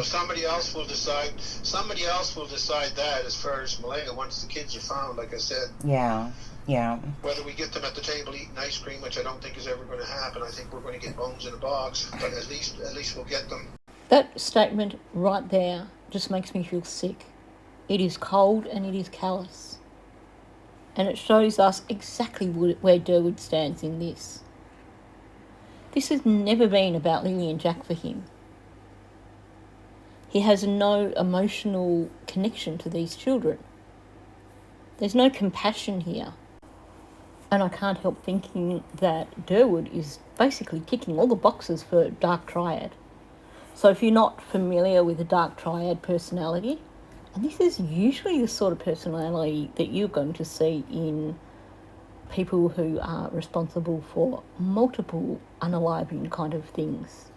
Somebody else will decide. Somebody else will decide that as far as Malaya once the kids are found. Like I said. Yeah. Whether we get them at the table eating ice cream, which I don't think is ever going to happen. I think we're going to get bones in a box, but at least we'll get them. That statement right there just makes me feel sick. It is cold and it is callous. And it shows us exactly where Derwood stands in this. This has never been about Lily and Jack for him. He has no emotional connection to these children. There's no compassion here. And I can't help thinking that Derwood is basically ticking all the boxes for Dark Triad. So if you're not familiar with the Dark Triad personality, and this is usually the sort of personality that you're going to see in people who are responsible for multiple unaliving kind of things.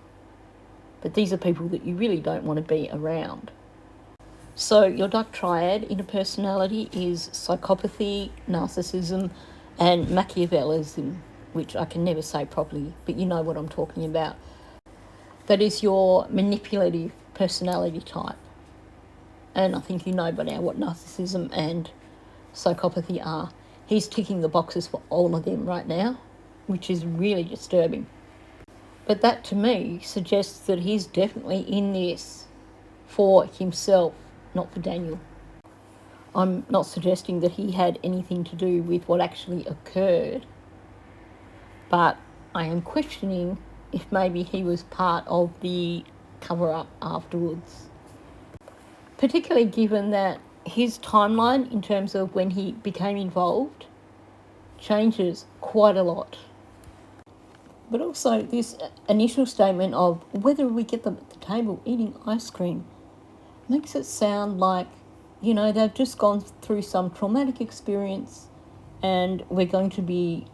But these are people that you really don't want to be around. So your Dark Triad in a personality is psychopathy, narcissism, and Machiavellism, which I can never say properly, but you know what I'm talking about. That is your manipulative personality type. And I think you know by now what narcissism and psychopathy are. He's ticking the boxes for all of them right now, which is really disturbing. But that to me suggests that he's definitely in this for himself, not for Daniel. I'm not suggesting that he had anything to do with what actually occurred, but I am questioning if maybe he was part of the cover-up afterwards. Particularly given that his timeline in terms of when he became involved changes quite a lot. But also this initial statement of whether we get them at the table eating ice cream makes it sound like, you know, they've just gone through some traumatic experience and we're going to be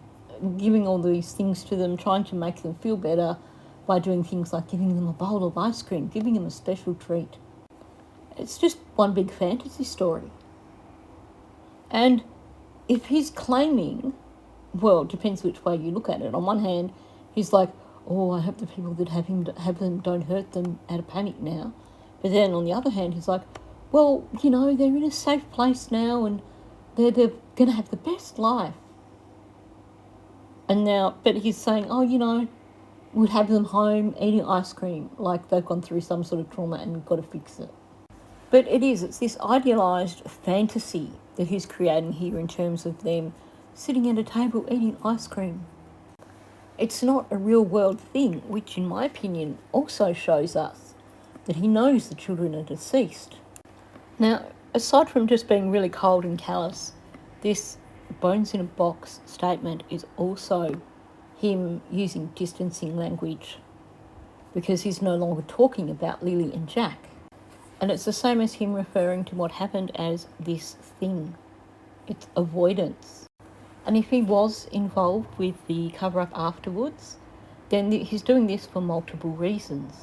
giving all these things to them, trying to make them feel better by doing things like giving them a bowl of ice cream, giving them a special treat. It's just one big fantasy story. And if he's claiming, well, it depends which way you look at it. On one hand, he's like, oh, I hope the people that have them don't hurt them out of panic now. But then on the other hand, he's like, well, you know, they're in a safe place now and they're going to have the best life. And now, but he's saying, oh, you know, we'd have them home eating ice cream like they've gone through some sort of trauma and we've got to fix it. But it's this idealised fantasy that he's creating here in terms of them sitting at a table eating ice cream. It's not a real world thing, which in my opinion also shows us that he knows the children are deceased. Now, aside from just being really cold and callous, this bones in a box statement is also him using distancing language because he's no longer talking about Lily and Jack. And it's the same as him referring to what happened as this thing. It's avoidance. And if he was involved with the cover-up afterwards, then he's doing this for multiple reasons.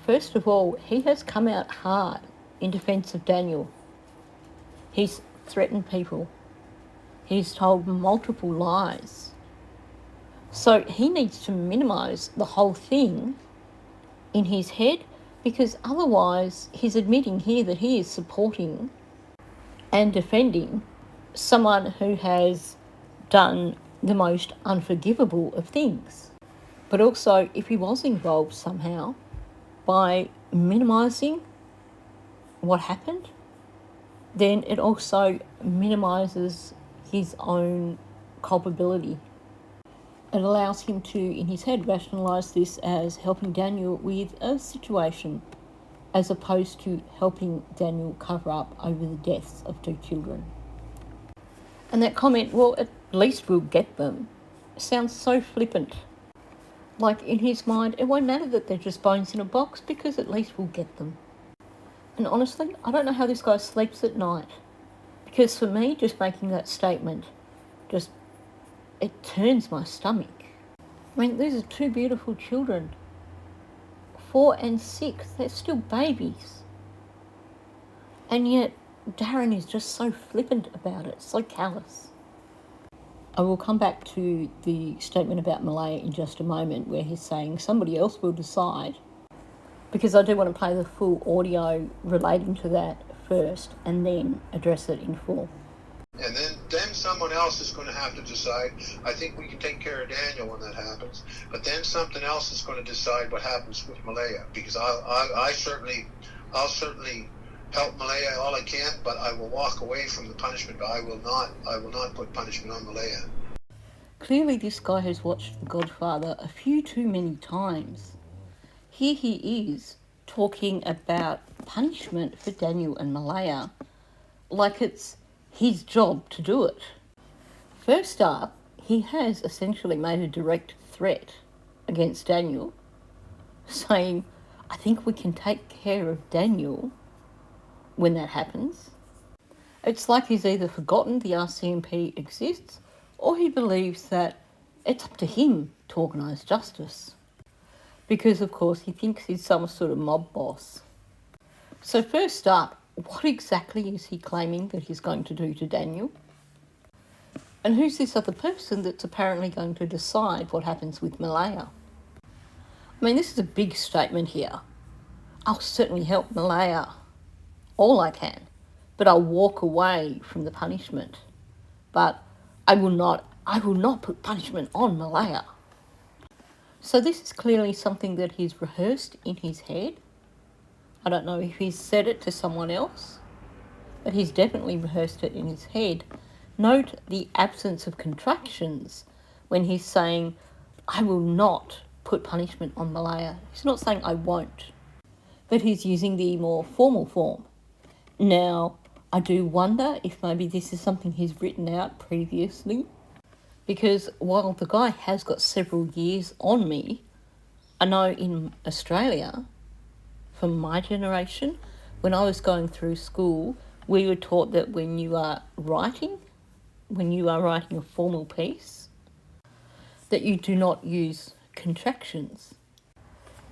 First of all, he has come out hard in defence of Daniel. He's threatened people. He's told multiple lies. So he needs to minimise the whole thing in his head, because otherwise he's admitting here that he is supporting and defending someone who has done the most unforgivable of things. But also, if he was involved somehow, by minimising what happened, then it also minimises his own culpability. It allows him to, in his head, rationalise this as helping Daniel with a situation as opposed to helping Daniel cover up over the deaths of 2 children. And that comment, well, at least we'll get them, sounds so flippant. Like in his mind, it won't matter that they're just bones in a box because at least we'll get them. And honestly, I don't know how this guy sleeps at night. Because for me, just making that statement, it turns my stomach. I mean, these are 2 beautiful children. 4 and 6, they're still babies. And yet, Darren is just so flippant about it, so callous. I will come back to the statement about Malaya in just a moment where he's saying somebody else will decide. because I do want to play the full audio relating to that first and then address it in full. And then someone else is going to have to decide. I think we can take care of Daniel when that happens, but then something else is going to decide what happens with Malaya, because I'll certainly help Malaya all I can, but I will walk away from the punishment. But I will not put punishment on Malaya. Clearly this guy has watched The Godfather a few too many times. Here he is talking about punishment for Daniel and Malaya like it's his job to do it. First up, he has essentially made a direct threat against Daniel, saying, I think we can take care of Daniel when that happens. It's like he's either forgotten the RCMP exists or he believes that it's up to him to organise justice. Because, of course, he thinks he's some sort of mob boss. So first up, what exactly is he claiming that he's going to do to Daniel? And who's this other person that's apparently going to decide what happens with Malaya? I mean, this is a big statement here. I'll certainly help Malaya all I can, but I'll walk away from the punishment. But I will not put punishment on Malaya. So this is clearly something that he's rehearsed in his head. I don't know if he's said it to someone else, but he's definitely rehearsed it in his head. Note the absence of contractions when he's saying, I will not put punishment on Malaya. He's not saying I won't, but he's using the more formal form. Now, I do wonder if maybe this is something he's written out previously, because while the guy has got several years on me, I know in Australia, from my generation, when I was going through school, we were taught that when you are writing a formal piece, that you do not use contractions.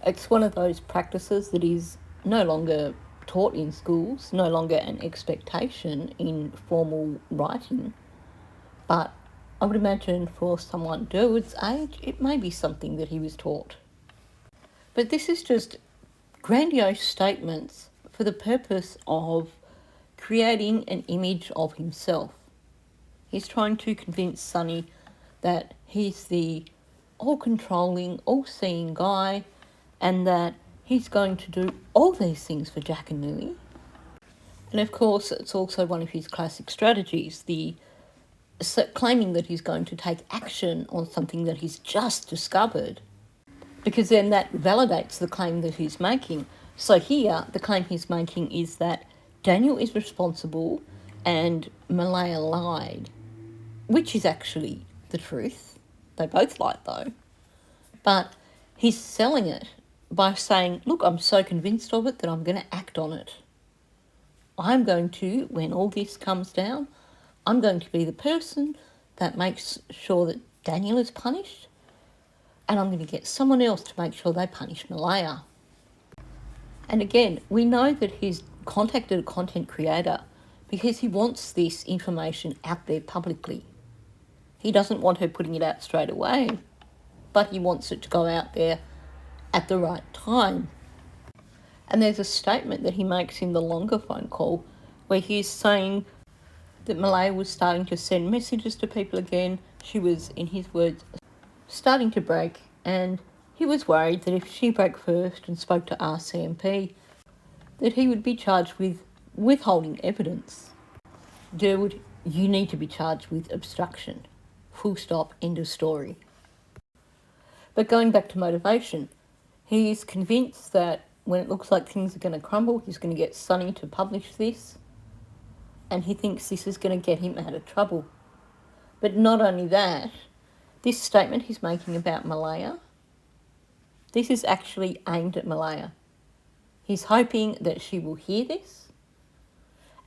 It's one of those practices that is no longer taught in schools, no longer an expectation in formal writing, but I would imagine for someone Derwood's age, it may be something that he was taught. But this is just grandiose statements for the purpose of creating an image of himself. He's trying to convince Sonny that he's the all-controlling, all-seeing guy and that he's going to do all these things for Jack and Lily. And of course, it's also one of his classic strategies, the claiming that he's going to take action on something that he's just discovered, because then that validates the claim that he's making. So here, the claim he's making is that Daniel is responsible and Malaya lied, which is actually the truth. They both lied though. But he's selling it by saying, look, I'm so convinced of it that I'm going to act on it. I'm going to, when all this comes down, I'm going to be the person that makes sure that Daniel is punished, and I'm going to get someone else to make sure they punish Malaya. And again, we know that he's contacted a content creator because he wants this information out there publicly. He doesn't want her putting it out straight away, but he wants it to go out there at the right time. And there's a statement that he makes in the longer phone call where he's saying that Malaya was starting to send messages to people again. She was, in his words, starting to break, and he was worried that if she broke first and spoke to RCMP, that he would be charged with withholding evidence. Derwood, you need to be charged with obstruction. Full stop, end of story. But going back to motivation, he's convinced that when it looks like things are going to crumble, he's going to get Sonny to publish this, and he thinks this is going to get him out of trouble. But not only that, this statement he's making about Malaya, this is actually aimed at Malaya. He's hoping that she will hear this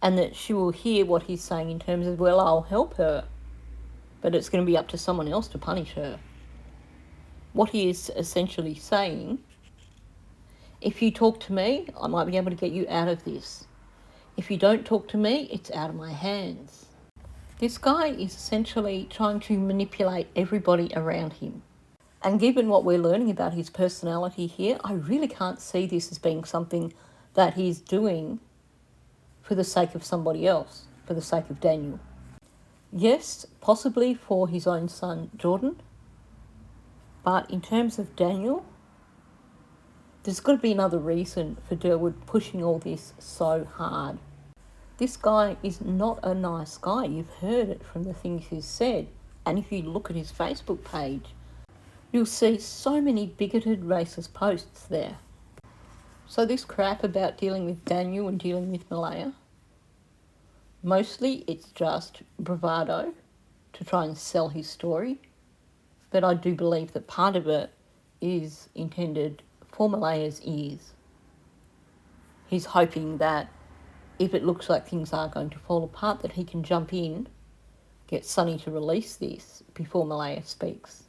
and that she will hear what he's saying in terms of, well, I'll help her, but it's going to be up to someone else to punish her. What he is essentially saying, if you talk to me, I might be able to get you out of this. If you don't talk to me, it's out of my hands. This guy is essentially trying to manipulate everybody around him. And given what we're learning about his personality here, I really can't see this as being something that he's doing for the sake of somebody else, for the sake of Daniel. Yes, possibly for his own son, Jordan, but in terms of Daniel, there's got to be another reason for Derwood pushing all this so hard. This guy is not a nice guy. You've heard it from the things he's said. And if you look at his Facebook page, you'll see so many bigoted, racist posts there. So this crap about dealing with Daniel and dealing with Malaya, mostly it's just bravado to try and sell his story. But I do believe that part of it is intended for Malaya's ears. He's hoping that if it looks like things are going to fall apart, that he can jump in, get Sonny to release this before Malaya speaks.